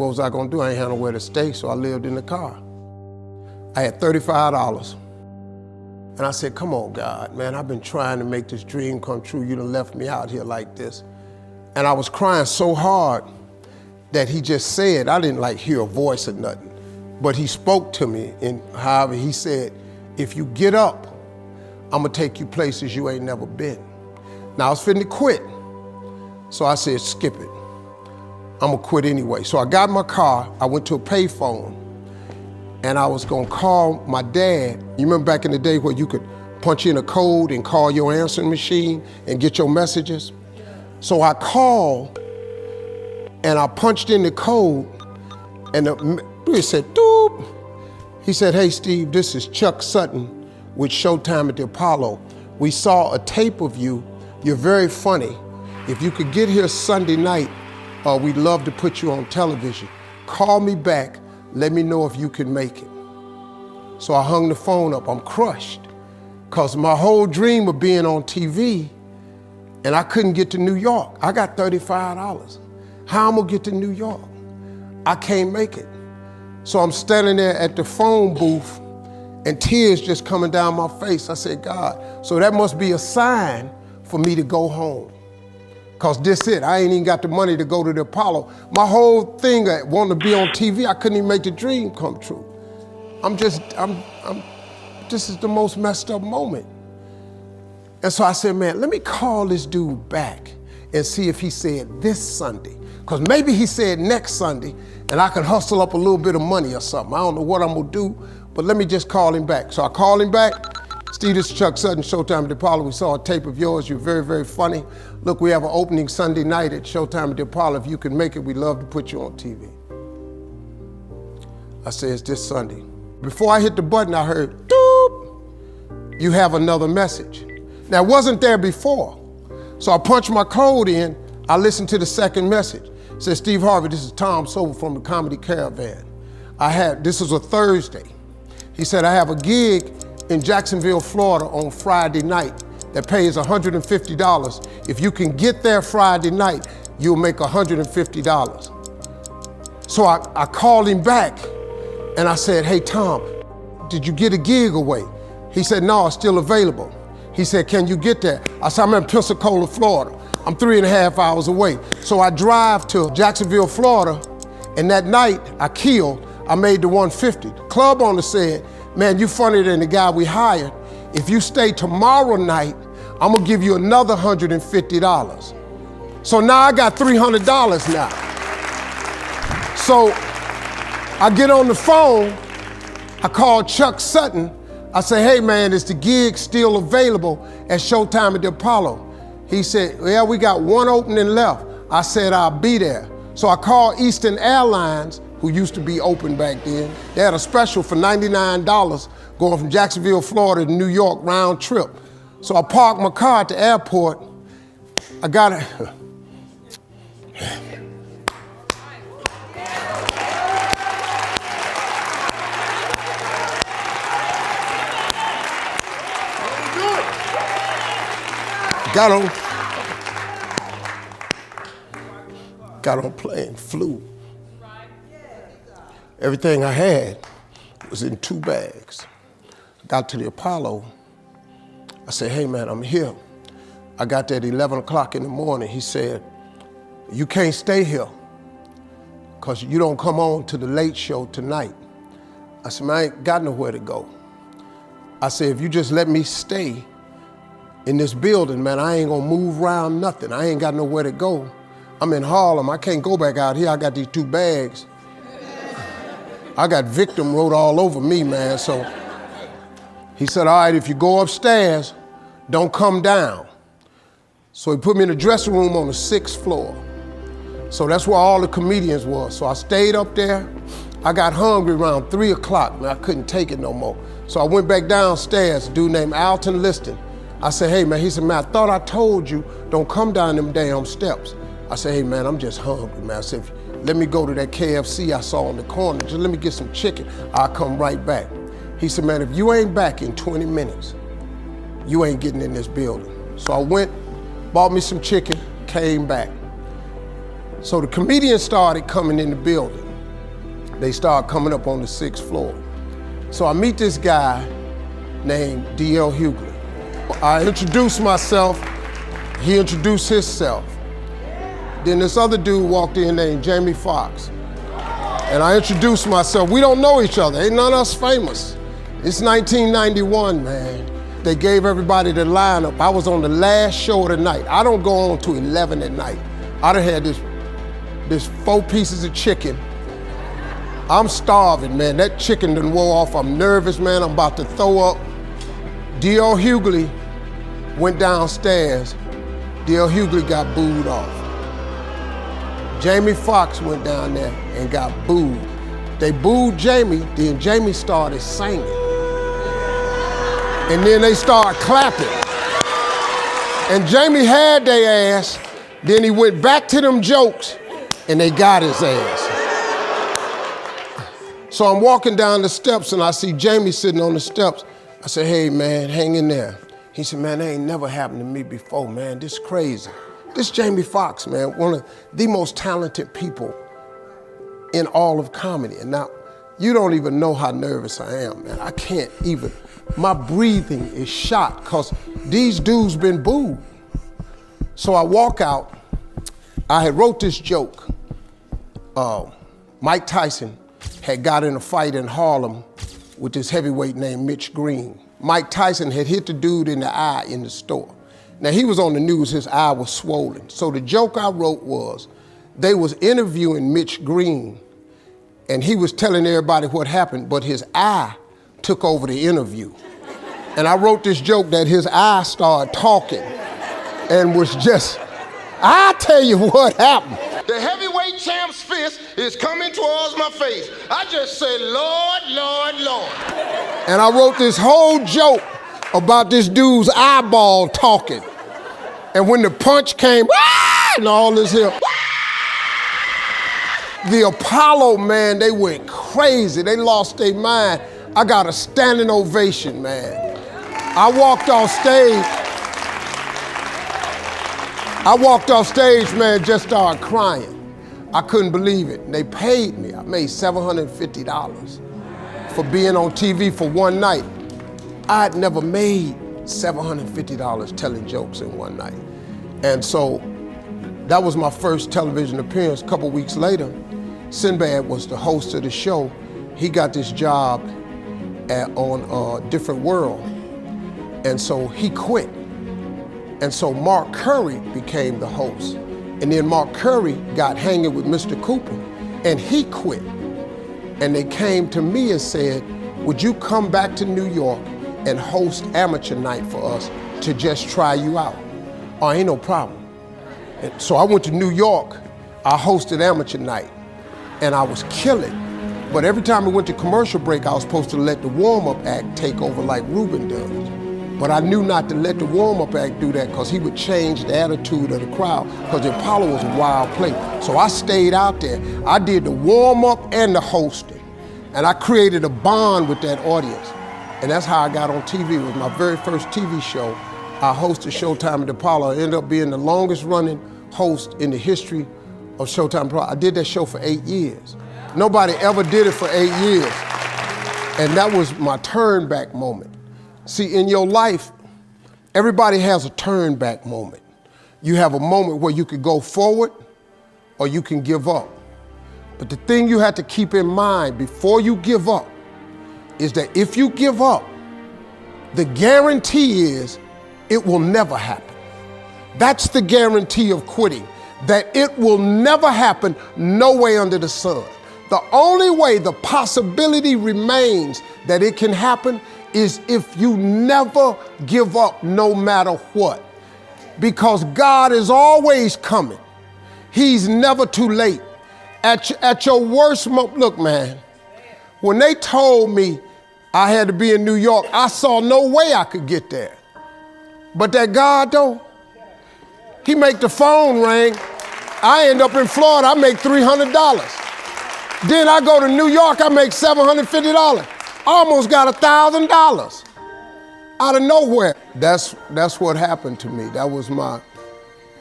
What was I gonna do? I ain't had nowhere to stay, so I lived in the car. I had $35. And I said, come on, God, man, I've been trying to make this dream come true. You done left me out here like this. And I was crying so hard that he just said, I didn't like hear a voice or nothing, but he spoke to me, and however he said, if you get up, I'm gonna take you places you ain't never been. Now I was finna quit. So I said, skip it. I'm gonna quit anyway. So I got in my car, I went to a payphone, and I was gonna call my dad. You remember back in the day where you could punch in a code and call your answering machine and get your messages? So I called, and I punched in the code, and it said, doop. He said, hey, Steve, this is Chuck Sutton with Showtime at the Apollo. We saw a tape of you. You're very funny. If you could get here Sunday night, we'd love to put you on television. Call me back. Let me know if you can make it. So I hung the phone up. I'm crushed because my whole dream of being on TV, and I couldn't get to New York. I got $35. How am I gonna get to New York? I can't make it. So I'm standing there at the phone booth and tears just coming down my face. I said, God, so that must be a sign for me to go home. Cause this it, I ain't even got the money to go to the Apollo. My whole thing, I wanted to be on TV, I couldn't even make the dream come true. This is the most messed up moment. And so I said, man, let me call this dude back and see if he said this Sunday. Because maybe he said next Sunday and I can hustle up a little bit of money or something. I don't know what I'm gonna do, but let me just call him back. So I called him back. Steve, this is Chuck Sutton, Showtime at the Apollo. We saw a tape of yours. You're very, very funny. Look, we have an opening Sunday night at Showtime at the Apollo. If you can make it, we'd love to put you on TV. I said, it's this Sunday. Before I hit the button, I heard, doop, you have another message. Now, it wasn't there before. So I punched my code in. I listened to the second message. It said, Steve Harvey, this is Tom Sobel from the Comedy Caravan. This was a Thursday. He said, I have a gig in Jacksonville, Florida on Friday night that pays $150. If you can get there Friday night, you'll make $150. So I called him back and I said, hey, Tom, did you get a gig away? He said, no, it's still available. He said, can you get there? I said, I'm in Pensacola, Florida. I'm 3.5 hours away. So I drive to Jacksonville, Florida, and that night I made the 150. The club owner said, man, you funnier than the guy we hired. If you stay tomorrow night, I'm gonna give you another $150. So now I got $300 now. So I get on the phone, I call Chuck Sutton. I say, hey man, is the gig still available at Showtime at the Apollo? He said, yeah, we got one opening left. I said, I'll be there. So I called Eastern Airlines, who used to be open back then. They had a special for $99 going from Jacksonville, Florida to New York round trip. So I parked my car at the airport. I got it. Got on plane, flew. Everything I had was in 2 bags. Got to the Apollo. I said, hey man, I'm here. I got there at 11 o'clock in the morning. He said, you can't stay here because you don't come on to the late show tonight. I said, man, I ain't got nowhere to go. I said, if you just let me stay in this building, man, I ain't gonna move around nothing. I ain't got nowhere to go. I'm in Harlem, I can't go back out here. I got these 2 bags. I got victim wrote all over me, man. So he said, all right, if you go upstairs, don't come down. So he put me in a dressing room on the 6th floor. So that's where all the comedians was. So I stayed up there. I got hungry around 3 o'clock, man. I couldn't take it no more. So I went back downstairs, a dude named Alton Liston. I said, hey man, he said, man, I thought I told you, don't come down them damn steps. I said, hey man, I'm just hungry, man. I said, let me go to that KFC I saw on the corner. Just let me get some chicken. I'll come right back. He said, man, if you ain't back in 20 minutes, you ain't getting in this building. So I went, bought me some chicken, came back. So the comedians started coming in the building. They start coming up on the 6th floor. So I meet this guy named D.L. Hughley. I introduced myself, he introduced himself. Then this other dude walked in named Jamie Foxx. And I introduced myself. We don't know each other, ain't none of us famous. It's 1991, man. They gave everybody the lineup. I was on the last show of the night. I don't go on to 11 at night. I done had this 4 pieces of chicken. I'm starving, man. That chicken done wore off. I'm nervous, man. I'm about to throw up. D.L. Hughley went downstairs. D.L. Hughley got booed off. Jamie Foxx went down there and got booed. They booed Jamie, then Jamie started singing. And then they started clapping. And Jamie had their ass, then he went back to them jokes and they got his ass. So I'm walking down the steps and I see Jamie sitting on the steps. I said, hey man, hang in there. He said, man, that ain't never happened to me before, man. This is crazy. This Jamie Foxx, man, one of the most talented people in all of comedy. And now, you don't even know how nervous I am, man. I can't even, my breathing is shot because these dudes been booed. So I walk out, I had wrote this joke. Mike Tyson had got in a fight in Harlem with this heavyweight named Mitch Green. Mike Tyson had hit the dude in the eye in the store. Now he was on the news, his eye was swollen. So the joke I wrote was, they was interviewing Mitch Green and he was telling everybody what happened, but his eye took over the interview. And I wrote this joke that his eye started talking and was just, I tell you what happened. The heavyweight champ's fist is coming towards my face. I just said, Lord, Lord, Lord. And I wrote this whole joke about this dude's eyeball talking. And when the punch came, and all this here, the Apollo, man, they went crazy. They lost their mind. I got a standing ovation, man. I walked off stage, man, just started crying. I couldn't believe it. And they paid me. I made $750 for being on TV for one night. I'd never made $750 telling jokes in one night. And so that was my first television appearance. A couple weeks later, Sinbad was the host of the show. He got this job on Different World. And so he quit. And so Mark Curry became the host. And then Mark Curry got hanging with Mr. Cooper and he quit. And they came to me and said, would you come back to New York and host amateur night for us to just try you out? Oh, ain't no problem. And so I went to New York, I hosted amateur night and I was killing. But every time we went to commercial break, I was supposed to let the warm-up act take over like Ruben does. But I knew not to let the warm-up act do that because he would change the attitude of the crowd because the Apollo was a wild place. So I stayed out there. I did the warm-up and the hosting. And I created a bond with that audience. And that's how I got on TV. It was my very first TV show. I hosted Showtime at the Apollo. I ended up being the longest running host in the history of Showtime Apollo. I did that show for 8 years. Nobody ever did it for 8 years. And that was my turn back moment. See, in your life, everybody has a turn back moment. You have a moment where you could go forward or you can give up. But the thing you have to keep in mind before you give up is that if you give up, the guarantee is it will never happen. That's the guarantee of quitting, that it will never happen no way under the sun. The only way the possibility remains that it can happen is if you never give up no matter what. Because God is always coming. He's never too late. At your worst moment, look man, when they told me I had to be in New York, I saw no way I could get there. But that God though, he make the phone ring. I end up in Florida, I make $300. Then I go to New York, I make $750. Almost got $1,000 out of nowhere. That's what happened to me. That was my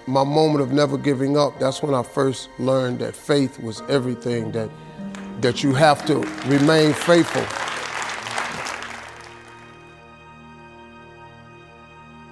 moment of never giving up. That's when I first learned that faith was everything, that that you have to remain faithful